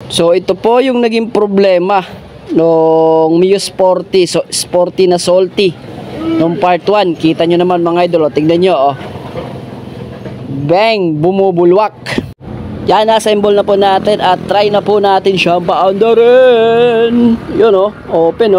So ito po yung naging problema nung Mio Sporty, Sporty na salty nung part 1. Kita nyo naman mga idol, tignan nyo bang, bumubulwak. Yan, nasa-assemble na po natin at try na po natin siyang paandarin. Yun open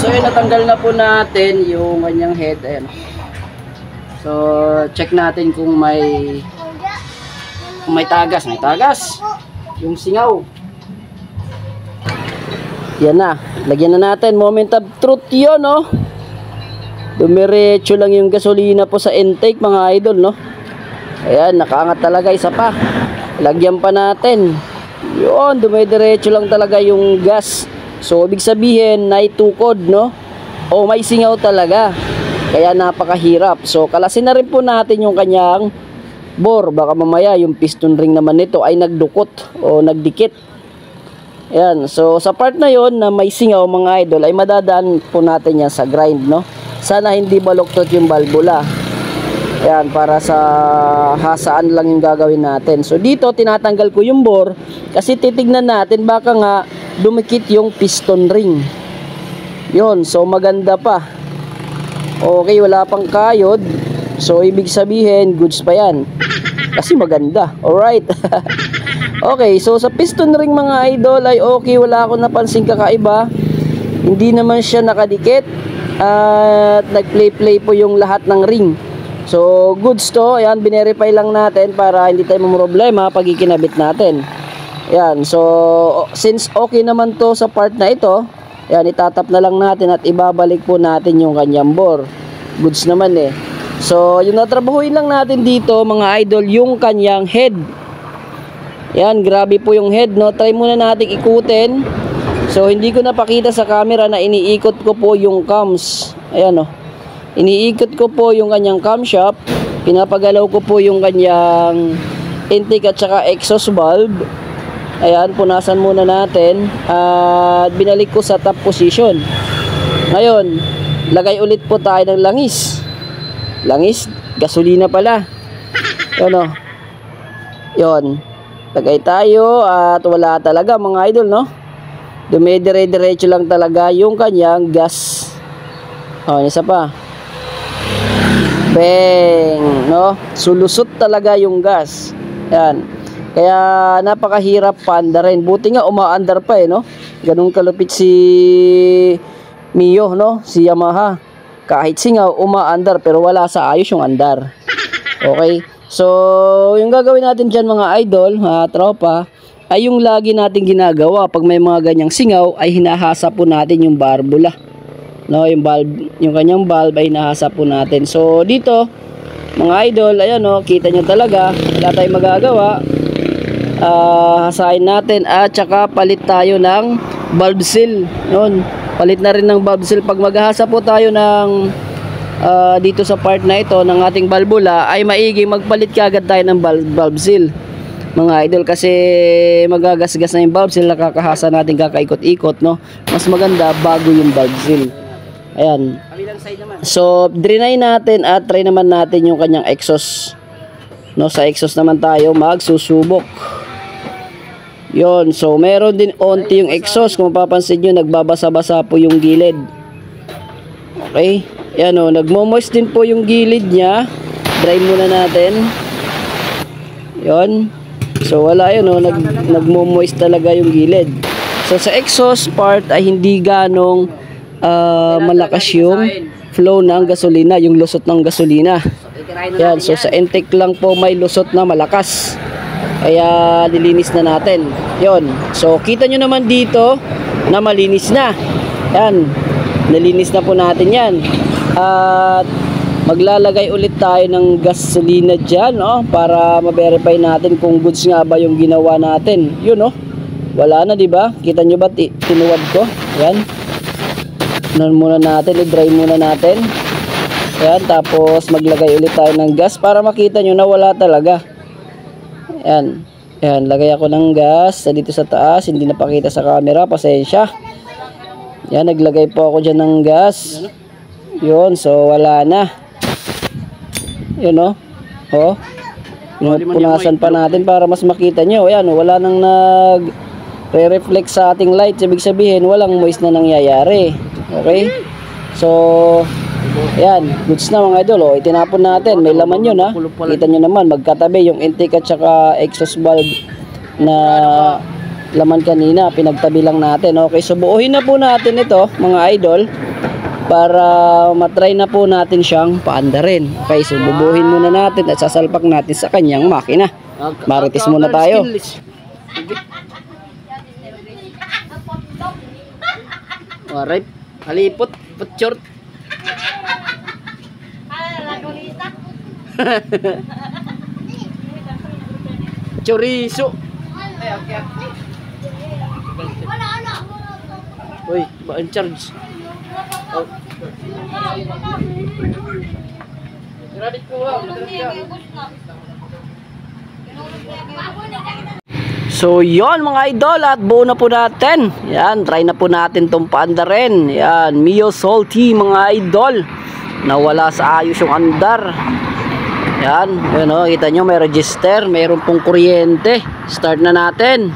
So yun, natanggal na po natin yung kanyang head. Ayan. So check natin kung may tagas. May tagas yung singaw. Yan na, lagyan na natin. Moment of truth yun dumiretso lang yung gasolina po sa intake mga idol Ayan, nakaangat talaga. Isa pa, lagyan pa natin. Yun, dumiretso lang talaga yung gas. So ibig sabihin naitukod o may singaw talaga, kaya napakahirap. So kalasin na rin po natin yung kanyang bore, baka mamaya yung piston ring naman nito ay nagdukot o nagdikit. Ayan, so sa part na yon na may singaw mga idol ay madadaan po natin yan sa grind sana hindi baluktot yung valvula. Ayan, para sa hasaan lang yung gagawin natin. So dito tinatanggal ko yung bore kasi titignan natin baka nga dumikit yung piston ring. Yun, so maganda pa. Okay, wala pang kayod. So ibig sabihin goods pa yan kasi maganda. Alright. Okay, so sa piston ring mga idol ay okay, wala akong napansin kakaiba. Hindi naman siya nakadikit at nag-play po yung lahat ng ring. So goods to. Ayan, binerify lang natin para hindi tayo mamroblema pag ikinabit natin. Ayan, so since okay naman to sa part na ito, ayan, itatap na lang natin at ibabalik po natin yung kanyang bore. Goods naman So yung natrabahuin lang natin dito mga idol yung kanyang head. Ayan, grabe po yung head Try muna nating ikutin. So hindi ko napakita sa camera na iniikot ko po yung cams. Ayan iniikot ko po yung kanyang camshaft. Pinapagalaw ko po yung kanyang intake at saka exhaust valve. Ayan, punasan muna natin at binalik ko sa top position. Ngayon, lagay ulit po tayo ng langis. Langis, gasolina pala. Yun, lagay tayo at wala talaga mga idol dumidire-diretso lang talaga yung kanyang gas. Isa pa. Bang, sulusot talaga yung gas. Ayan. Kaya napakahirap paandarin. Buti nga umaandar pa ganun kalupit si Mio si Yamaha. Kahit singaw umaandar pero wala sa ayos yung andar. Okay. So yung gagawin natin dyan mga idol, tropa, ay yung lagi natin ginagawa pag may mga ganyang singaw ay hinahasa po natin yung barbula. Yung valve, yung kanyang valve ay hinahasa po natin. So dito mga idol, ayan kita nyo talaga wala tayong magagawa. Hasain natin at saka palit tayo ng valve seal. Yun, palit na rin ng valve seal. Pag maghahasa po tayo ng dito sa part na ito ng ating valvula ay maigi magpalit kaagad tayo ng valve seal mga idol, kasi magagasgas na yung valve seal, nakakahasa natin kakaikot-ikot mas maganda bago yung valve seal. Ayan, so drenay natin at try naman natin yung kanyang exhaust sa exhaust naman tayo magsusubok. Yon, so meron din onti yung exhaust. Kung mapapansin nyo, nagbabasa-basa po yung gilid. Okay, yan nagmo-moist din po yung gilid nya. Dry muna natin. Yon, so wala nagmo-moist talaga yung gilid. So sa exhaust part ay hindi ganong malakas yung flow ng gasolina, yung lusot ng gasolina. Yan, so sa intake lang po may lusot na malakas. Kaya nilinis na natin. Yon, so kita nyo naman dito na malinis na. Yan, nalinis na po natin yan. At maglalagay ulit tayo ng gasolina dyan para ma-verify natin kung goods nga ba yung ginawa natin. Yun wala na, di ba? Kita nyo ba tinuwad ko? Yan. Muna natin, i-dry muna natin. Yan, tapos maglagay ulit tayo ng gas para makita nyo na wala talaga. Yan. Yan, lagay ako ng gas dito sa taas, hindi napakita sa camera, pasensya. Yan, naglagay po ako dyan ng gas. Yun, so wala na. Yun o. Oh. Punasan pa natin para mas makita nyo. Ayan, wala nang nag-reflect sa ating light. Ibig sabihin, walang moist na nangyayari. Okay? So, ayan, goods na mga idol. O, itinapon natin. May laman yun ha. Kita nyo naman, magkatabi yung intake at saka exhaust valve na laman kanina. Pinagtabi lang natin. Okay, so buuhin na po natin ito mga idol para matry na po natin siyang paandarin. Okay, so bubuhin muna natin at sasalpak natin sa kanyang makina. Marites muna tayo. Alright, halipot, put short. Chorizo. Uy, ba in charge? Oh. So yon mga idol, at buo na po natin. Yan, try na po natin tong paandarin. Yan, Mio Salty mga idol. Nawala sa ayos yung andar. Yan, yun o, kita nyo may register, mayroon pong kuryente. Start na natin.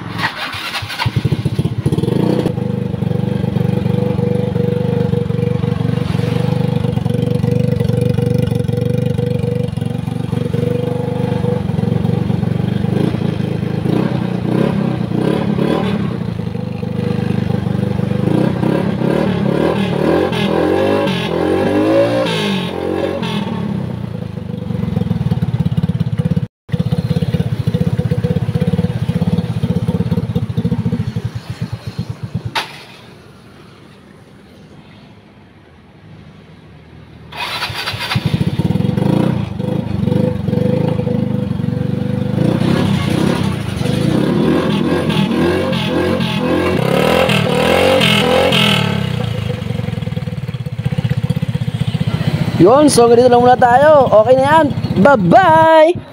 Yun, so ganito lang muna tayo. Okay na yan. Bye-bye!